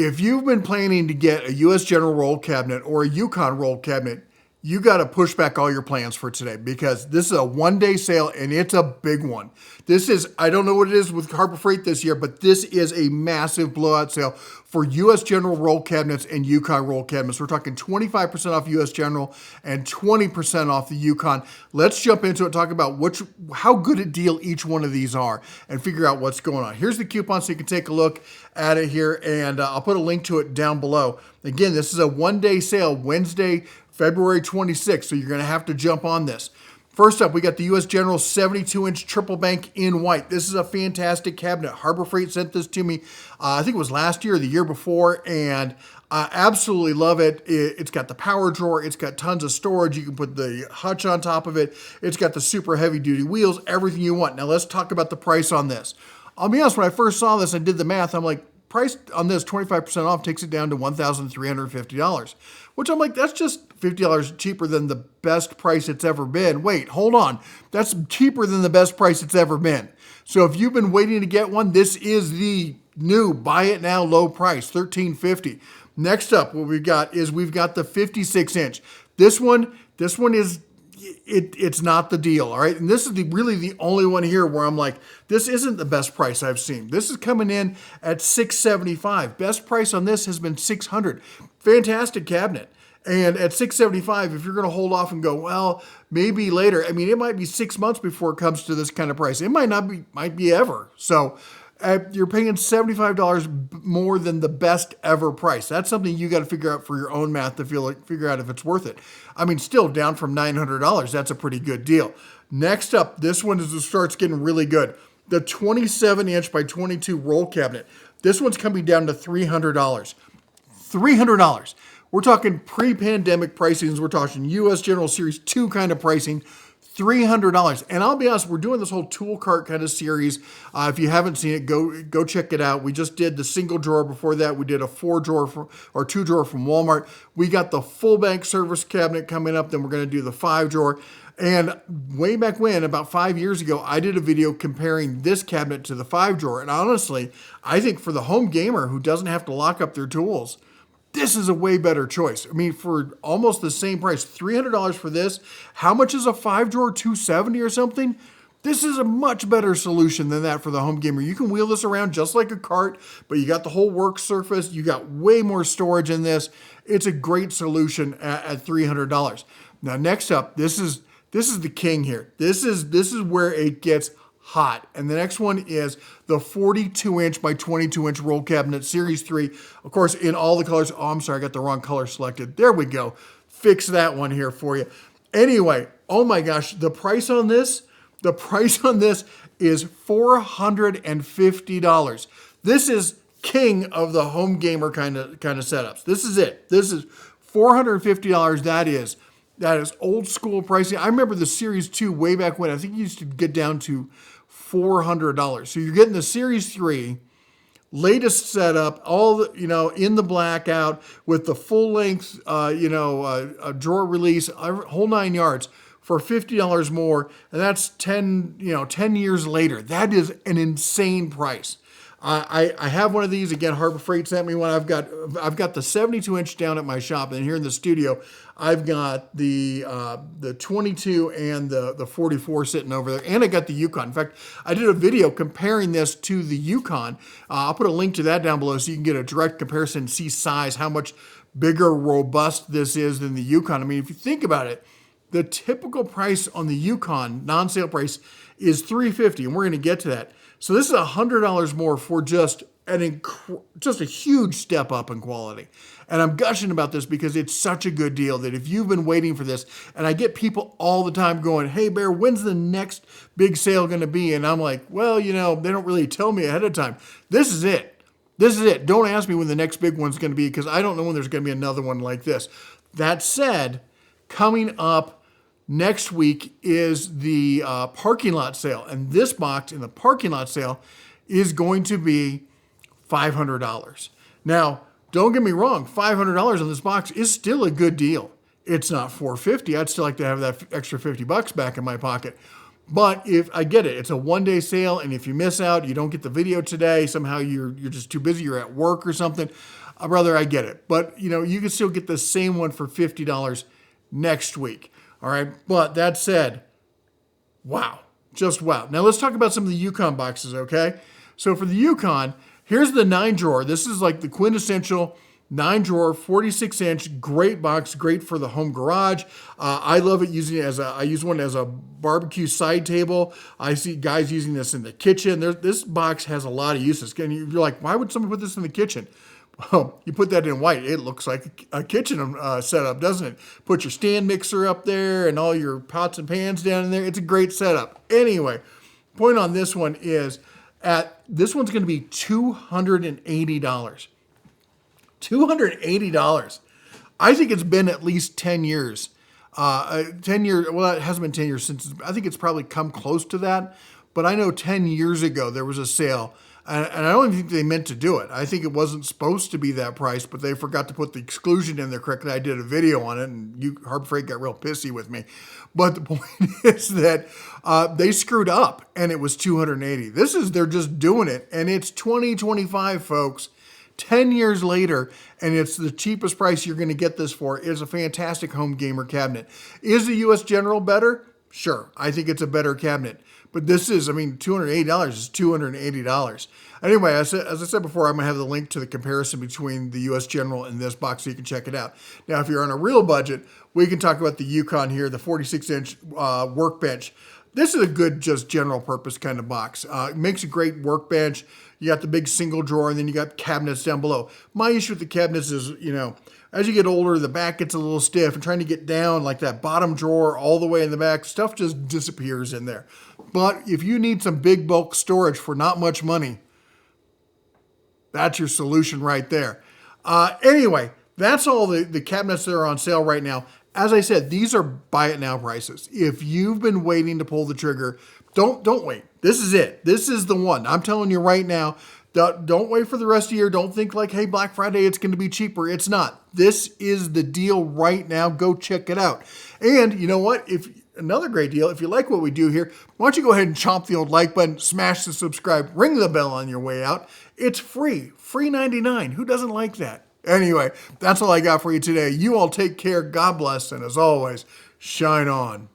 If you've been planning to get a U.S. General roll cabinet or a Yukon roll cabinet, you got to push back all your plans for today because this is a one-day sale and it's a big one. This is, I don't know what it is with Harbor Freight this year, but this is a massive blowout sale for U.S. General roll cabinets and Yukon roll cabinets. We're talking 25% off U.S. General and 20% off the Yukon. Let's jump into it, talk about how good a deal each one of these are and figure out what's going on. Here's the coupon so you can take a look at it here, and I'll put a link to it down below. Again, this is a one-day sale, Wednesday, February 26th, so you're going to have to jump on this. First up, we got the U.S. General 72-inch triple bank in white. This is a fantastic cabinet. Harbor Freight sent this to me, I think it was last year or the year before, and I absolutely love it. It's got the power drawer. It's got tons of storage. You can put the hutch on top of it. It's got the super heavy-duty wheels, everything you want. Now, let's talk about the price on this. I'll be honest, when I first saw this and did the math, I'm like, price on this 25% off takes it down to $1,350, which I'm like, that's just $50 cheaper than the best price it's ever been. Wait, hold on. That's cheaper than the best price it's ever been. So if you've been waiting to get one, this is the new buy it now low price, $1,350. Next up, what we've got is we've got the 56-inch. This one is it's not the deal, all right? And this is really the only one here where I'm like, this isn't the best price I've seen. This is coming in at $675. Best price on this has been $600. Fantastic cabinet. And at $675, if you're going to hold off and go, well, maybe later. I mean, it might be 6 months before it comes to this kind of price. It might be ever. So you're paying $75 more than the best ever price. That's something you got to figure out for your own math to figure out if it's worth it. I mean, still down from $900. That's a pretty good deal. Next up, this one starts getting really good. The 27-inch by 22 roll cabinet. This one's coming down to $300. $300. We're talking pre-pandemic pricings. We're talking U.S. General Series 2 kind of pricing. $300. And I'll be honest, we're doing this whole tool cart kind of series. If you haven't seen it, go check it out. We just did the single drawer. Before that, we did a 4-drawer or 2-drawer from Walmart. We got the full bank service cabinet coming up. Then we're going to do the 5-drawer. And way back when, about 5 years ago, I did a video comparing this cabinet to the 5-drawer. And honestly, I think for the home gamer who doesn't have to lock up their tools, this is a way better choice. I mean, for almost the same price, $300 for this. How much is a 5-drawer? $270 or something? This is a much better solution than that for the home gamer. You can wheel this around just like a cart, but you got the whole work surface. You got way more storage in this. It's a great solution at $300. Now, next up, this is the king here. This is where it gets hot. And the next one is the 42-inch by 22-inch roll cabinet, Series 3. Of course, in all the colors. Oh, I'm sorry, I got the wrong color selected. There we go. Fix that one here for you. Anyway, oh my gosh, the price on this is $450. This is king of the home gamer kind of setups. This is it. This is $450. That is old school pricing. I remember the Series 2 way back when. I think you used to get down to $400. So you're getting the Series 3, latest setup, all the, in the blackout with the full length, a drawer release, whole 9 yards for $50 more. And that's 10 years later. That is an insane price. I have one of these. Again, Harbor Freight sent me one. I've got the 72-inch down at my shop, and here in the studio, I've got the 22 and the 44 sitting over there, and I got the Yukon. In fact, I did a video comparing this to the Yukon. I'll put a link to that down below so you can get a direct comparison, see size, how much bigger, robust this is than the Yukon. I mean, if you think about it, the typical price on the Yukon, non-sale price, is $350, and we're going to get to that. So this is $100 more for just a huge step up in quality. And I'm gushing about this because it's such a good deal that if you've been waiting for this, and I get people all the time going, hey, Bear, when's the next big sale going to be? And I'm like, well, they don't really tell me ahead of time. This is it. This is it. Don't ask me when the next big one's going to be because I don't know when there's going to be another one like this. That said, coming up next week is the parking lot sale. And this box in the parking lot sale is going to be $500. Now, don't get me wrong, $500 on this box is still a good deal. It's not $450. I'd still like to have that extra $50 back in my pocket. But if I get it, it's a one-day sale, and if you miss out, you don't get the video today, somehow you're just too busy, you're at work or something, Brother, I get it. But, you can still get the same one for $50 next week. All right. But that said, wow. Just wow. Now let's talk about some of the Yukon boxes, okay? So for the Yukon, here's the 9-drawer. This is like the quintessential 9-drawer, 46-inch, great box, great for the home garage. I love it using it I use one as a barbecue side table. I see guys using this in the kitchen. This box has a lot of uses. And you're like, why would someone put this in the kitchen? Well, you put that in white, it looks like a kitchen setup, doesn't it? Put your stand mixer up there and all your pots and pans down in there. It's a great setup. Anyway, point on this one is this one's going to be $280. $280. I think it's been at least 10 years. 10 years, well, it hasn't been 10 years since, I think it's probably come close to that. But I know 10 years ago there was a sale, and I don't even think they meant to do it. I think it wasn't supposed to be that price, but they forgot to put the exclusion in there correctly. I did a video on it, and Harbor Freight got real pissy with me. But the point is that they screwed up, and it was $280. They're just doing it, and it's 2025, folks. 10 years later, and it's the cheapest price you're going to get this for. It's a fantastic home gamer cabinet. Is the U.S. General better? Sure. I think it's a better cabinet. But this is, $280 is $280. Anyway, as I said before, I'm going to have the link to the comparison between the U.S. General and this box so you can check it out. Now, if you're on a real budget, we can talk about the Yukon here, the 46-inch workbench. This is a good, just general purpose kind of box. It makes a great workbench. You got the big single drawer, and then you got cabinets down below. My issue with the cabinets is, as you get older, the back gets a little stiff, and trying to get down like that bottom drawer all the way in the back, stuff just disappears in there. But if you need some big bulk storage for not much money, that's your solution right there. Anyway, that's all the cabinets that are on sale right now. As I said, these are buy it now prices. If you've been waiting to pull the trigger, don't wait. This is it. This is the one. I'm telling you right now, don't wait for the rest of the year. Don't think like, hey, Black Friday, it's going to be cheaper. It's not. This is the deal right now. Go check it out. And you know what? Another great deal, if you like what we do here, why don't you go ahead and chomp the old like button, smash the subscribe, ring the bell on your way out. It's free. Free 99. Who doesn't like that? Anyway, that's all I got for you today. You all take care. God bless. And as always, shine on.